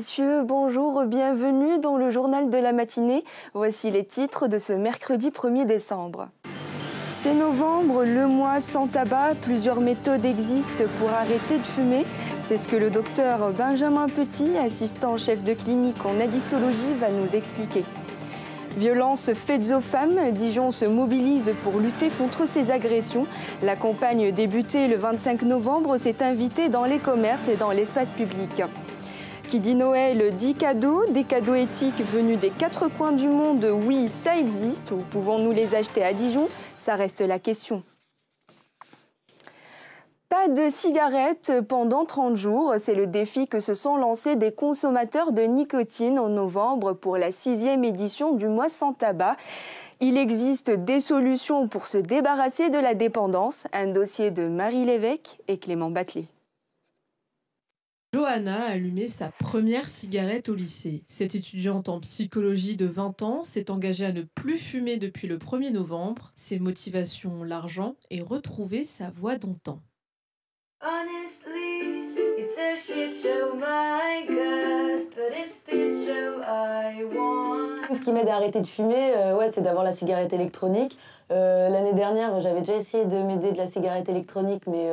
messieurs, bonjour, bienvenue dans le journal de la matinée. Voici les titres de ce mercredi 1er décembre. C'est novembre, le mois sans tabac. Plusieurs méthodes existent pour arrêter de fumer. C'est ce que le docteur Benjamin Petit, assistant chef de clinique en addictologie, va nous expliquer. Violences faites aux femmes, Dijon se mobilise pour lutter contre ces agressions. La campagne débutée le 25 novembre s'est invitée dans les commerces et dans l'espace public. Qui dit Noël dit cadeaux, des cadeaux éthiques venus des quatre coins du monde, oui, ça existe. Où pouvons-nous les acheter à Dijon? Ça reste la question. Pas de cigarettes pendant 30 jours, c'est le défi que se sont lancés des consommateurs de nicotine en novembre pour la 6e édition du mois sans tabac. Il existe des solutions pour se débarrasser de la dépendance, un dossier de Marie Lévesque et Clément Batelet. Johanna a allumé sa première cigarette au lycée. Cette étudiante en psychologie de 20 ans s'est engagée à ne plus fumer depuis le 1er novembre. Ses motivations, l'argent et retrouver sa voix d'antan. Honestly, it's a shit show, my God, but it's this show I want. Ce qui m'aide à arrêter de fumer, c'est d'avoir la cigarette électronique. L'année dernière, j'avais déjà essayé de m'aider de la cigarette électronique, mais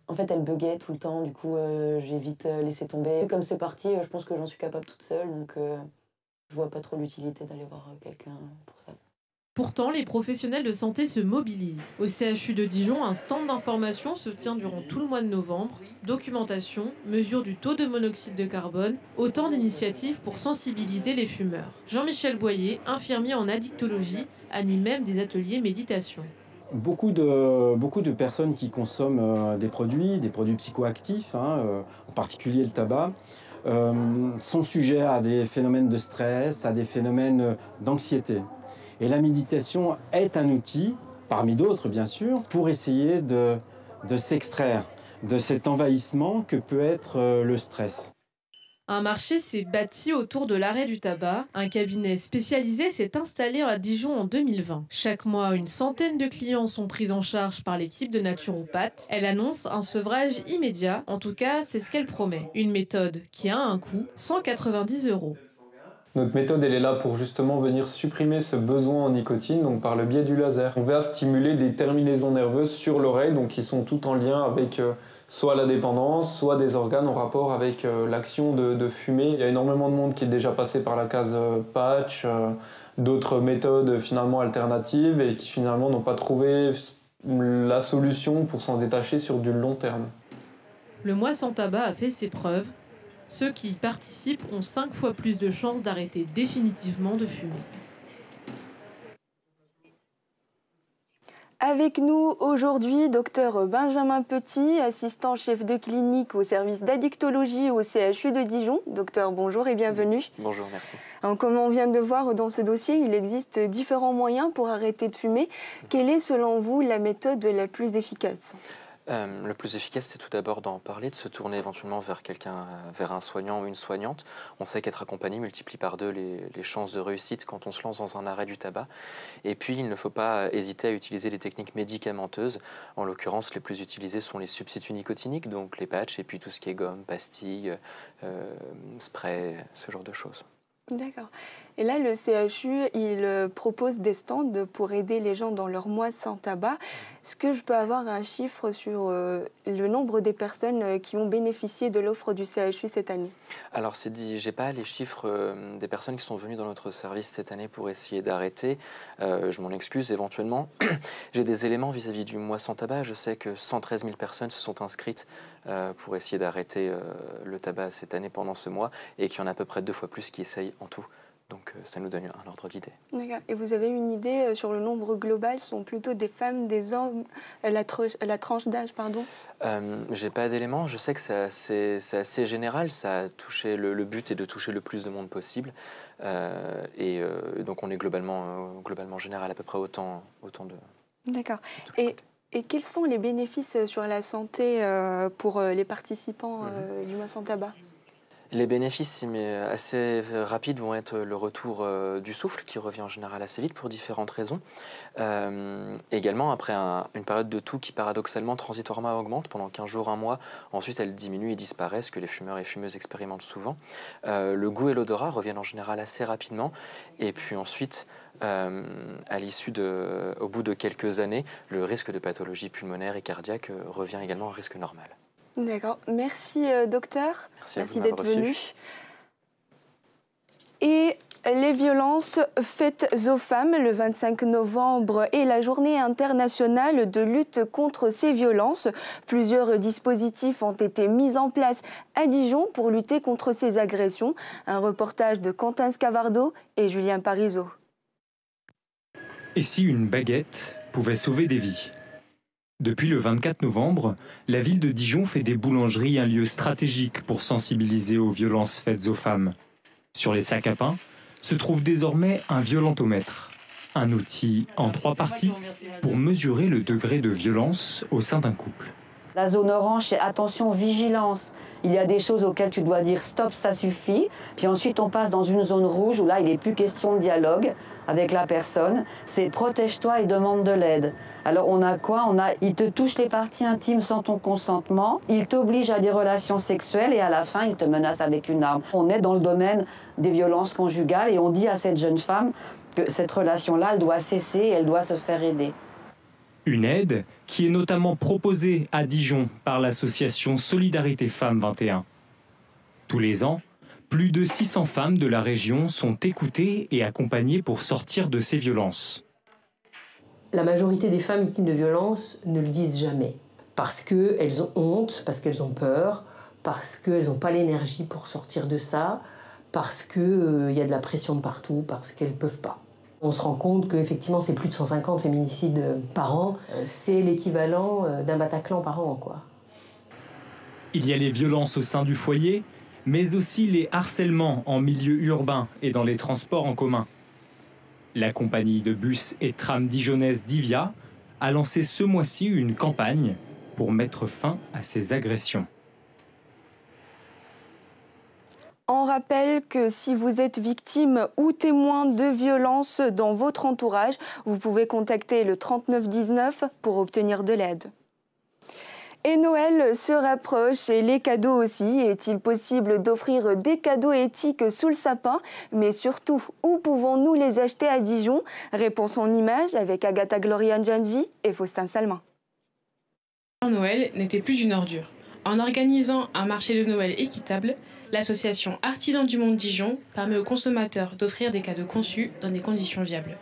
en fait, elle buguait tout le temps. Du coup, j'ai vite laissé tomber. Comme c'est parti, je pense que j'en suis capable toute seule, donc je vois pas trop l'utilité d'aller voir quelqu'un pour ça. Pourtant, les professionnels de santé se mobilisent. Au CHU de Dijon, un stand d'information se tient durant tout le mois de novembre. Documentation, mesure du taux de monoxyde de carbone, autant d'initiatives pour sensibiliser les fumeurs. Jean-Michel Boyer, infirmier en addictologie, anime même des ateliers méditation. Beaucoup de personnes qui consomment des produits psychoactifs, en particulier le tabac, sont sujets à des phénomènes de stress, à des phénomènes d'anxiété. Et la méditation est un outil, parmi d'autres bien sûr, pour essayer de s'extraire de cet envahissement que peut être le stress. Un marché s'est bâti autour de l'arrêt du tabac. Un cabinet spécialisé s'est installé à Dijon en 2020. Chaque mois, une centaine de clients sont pris en charge par l'équipe de naturopathes. Elle annonce un sevrage immédiat. En tout cas, c'est ce qu'elle promet. Une méthode qui a un coût, 190 €. Notre méthode, elle est là pour justement venir supprimer ce besoin en nicotine, donc par le biais du laser. On va stimuler des terminaisons nerveuses sur l'oreille, donc qui sont toutes en lien avec soit la dépendance, soit des organes en rapport avec l'action de fumer. Il y a énormément de monde qui est déjà passé par la case patch, d'autres méthodes finalement alternatives et qui finalement n'ont pas trouvé la solution pour s'en détacher sur du long terme. Le mois sans tabac a fait ses preuves. Ceux qui y participent ont 5 fois plus de chances d'arrêter définitivement de fumer. Avec nous aujourd'hui, docteur Benjamin Petit, assistant chef de clinique au service d'addictologie au CHU de Dijon. Docteur, bonjour et bienvenue. Bonjour, merci. Alors, comme on vient de voir dans ce dossier, il existe différents moyens pour arrêter de fumer. Quelle est selon vous la méthode la plus efficace ? Le plus efficace, c'est tout d'abord d'en parler, de se tourner éventuellement vers quelqu'un, vers un soignant ou une soignante. On sait qu'être accompagné multiplie par 2 les chances de réussite quand on se lance dans un arrêt du tabac. Et puis, il ne faut pas hésiter à utiliser les techniques médicamenteuses. En l'occurrence, les plus utilisées sont les substituts nicotiniques, donc les patchs, et puis tout ce qui est gomme, pastilles, spray, ce genre de choses. D'accord. Et là, le CHU, il propose des stands pour aider les gens dans leur mois sans tabac. Est-ce que je peux avoir un chiffre sur le nombre des personnes qui ont bénéficié de l'offre du CHU cette année? Alors, c'est dit, j'ai pas les chiffres des personnes qui sont venues dans notre service cette année pour essayer d'arrêter. Je m'en excuse éventuellement. J'ai des éléments vis-à-vis du mois sans tabac. Je sais que 113 000 personnes se sont inscrites pour essayer d'arrêter le tabac cette année pendant ce mois et qu'il y en a à peu près 2 fois plus qui essayent en tout. Donc ça nous donne un ordre d'idée. D'accord. Et vous avez une idée sur le nombre global? Ce sont plutôt des femmes, des hommes, la tranche d'âge, pardon? J'ai pas d'éléments. Je sais que c'est assez général. Ça a touché, le but est de toucher le plus de monde possible. Donc on est globalement général, à peu près autant de... D'accord. Et quels sont les bénéfices sur la santé pour les participants du mois sans tabac? Les bénéfices assez rapides vont être le retour du souffle qui revient en général assez vite pour différentes raisons. Également après une période de toux qui paradoxalement transitoirement augmente pendant 15 jours, un mois, ensuite elle diminue et disparaît, ce que les fumeurs et fumeuses expérimentent souvent. Le goût et l'odorat reviennent en général assez rapidement et puis ensuite au bout de quelques années, le risque de pathologie pulmonaire et cardiaque revient également à un risque normal. D'accord. Merci, docteur. Merci d'être venu. Et les violences faites aux femmes, le 25 novembre est la journée internationale de lutte contre ces violences. Plusieurs dispositifs ont été mis en place à Dijon pour lutter contre ces agressions. Un reportage de Quentin Scavardo et Julien Parizeau. Et si une baguette pouvait sauver des vies ? Depuis le 24 novembre, la ville de Dijon fait des boulangeries un lieu stratégique pour sensibiliser aux violences faites aux femmes. Sur les sacs à pain se trouve désormais un violentomètre, un outil en 3 parties pour mesurer le degré de violence au sein d'un couple. La zone orange, c'est attention, vigilance. Il y a des choses auxquelles tu dois dire stop, ça suffit. Puis ensuite, on passe dans une zone rouge où là, il n'est plus question de dialogue avec la personne. C'est protège-toi et demande de l'aide. Alors, on a quoi ? Il te touche les parties intimes sans ton consentement. Il t'oblige à des relations sexuelles et à la fin, il te menace avec une arme. On est dans le domaine des violences conjugales et on dit à cette jeune femme que cette relation-là, elle doit cesser et elle doit se faire aider. Une aide qui est notamment proposée à Dijon par l'association Solidarité Femmes 21. Tous les ans, plus de 600 femmes de la région sont écoutées et accompagnées pour sortir de ces violences. La majorité des femmes victimes de violences ne le disent jamais. Parce qu'elles ont honte, parce qu'elles ont peur, parce qu'elles n'ont pas l'énergie pour sortir de ça, parce qu'il y a de la pression de partout, parce qu'elles ne peuvent pas. On se rend compte qu'effectivement, c'est plus de 150 féminicides par an. C'est l'équivalent d'un Bataclan par an, quoi. Il y a les violences au sein du foyer, mais aussi les harcèlements en milieu urbain et dans les transports en commun. La compagnie de bus et tram dijonnaise Divia a lancé ce mois-ci une campagne pour mettre fin à ces agressions. On rappelle que si vous êtes victime ou témoin de violences dans votre entourage, vous pouvez contacter le 3919 pour obtenir de l'aide. Et Noël se rapproche et les cadeaux aussi. Est-il possible d'offrir des cadeaux éthiques sous le sapin? Mais surtout, où pouvons-nous les acheter à Dijon? Réponse en images avec Agatha Gloria Ndjanji et Faustin Salmin. Noël n'était plus une ordure. En organisant un marché de Noël équitable, l'association Artisans du Monde Dijon permet aux consommateurs d'offrir des cadeaux conçus dans des conditions viables.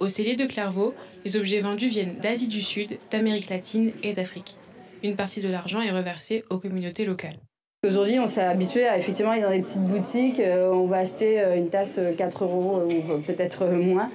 Au Cellier de Clairvaux, les objets vendus viennent d'Asie du Sud, d'Amérique latine et d'Afrique. Une partie de l'argent est reversée aux communautés locales. Aujourd'hui, on s'est habitué à effectivement aller dans des petites boutiques, on va acheter une tasse 4 € ou peut-être moins.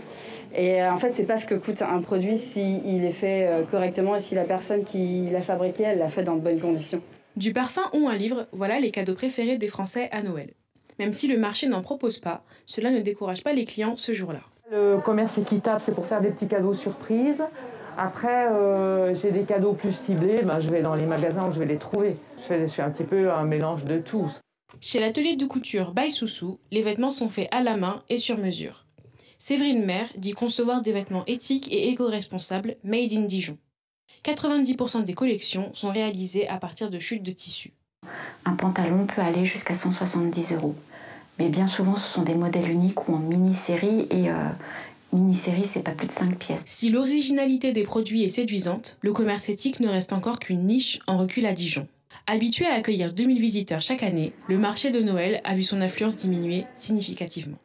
Et en fait, c'est pas ce que coûte un produit s'il est fait correctement et si la personne qui l'a fabriqué, elle l'a fait dans de bonnes conditions. Du parfum ou un livre, voilà les cadeaux préférés des Français à Noël. Même si le marché n'en propose pas, cela ne décourage pas les clients ce jour-là. Le commerce équitable, c'est pour faire des petits cadeaux surprises. Après, j'ai des cadeaux plus ciblés, je vais dans les magasins où je vais les trouver. Je fais un petit peu un mélange de tout. Chez l'atelier de couture by Soussou, les vêtements sont faits à la main et sur mesure. Séverine Maire dit concevoir des vêtements éthiques et éco-responsables made in Dijon. 90% des collections sont réalisées à partir de chutes de tissu. Un pantalon peut aller jusqu'à 170 €. Mais bien souvent, ce sont des modèles uniques ou en mini-série et mini-série, c'est pas plus de 5 pièces. Si l'originalité des produits est séduisante, le commerce éthique ne reste encore qu'une niche en recul à Dijon. Habitué à accueillir 2000 visiteurs chaque année, le marché de Noël a vu son affluence diminuer significativement.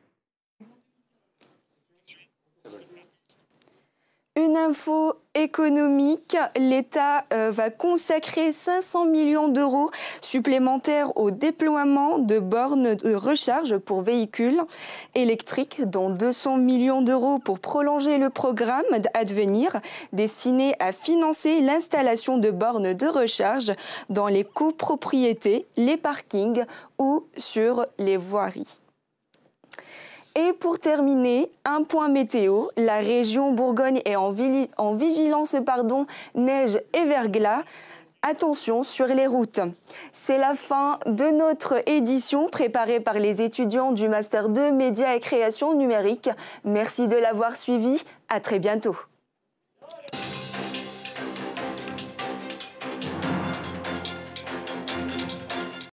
Une info économique, l'État va consacrer 500 millions d'euros supplémentaires au déploiement de bornes de recharge pour véhicules électriques, dont 200 millions d'euros pour prolonger le programme Advenir, destiné à financer l'installation de bornes de recharge dans les copropriétés, les parkings ou sur les voiries. Et pour terminer, un point météo. La région Bourgogne est en vigilance neige et verglas. attention sur les routes. C'est la fin de notre édition préparée par les étudiants du Master 2 Médias et Création Numérique. Merci de l'avoir suivi. À très bientôt.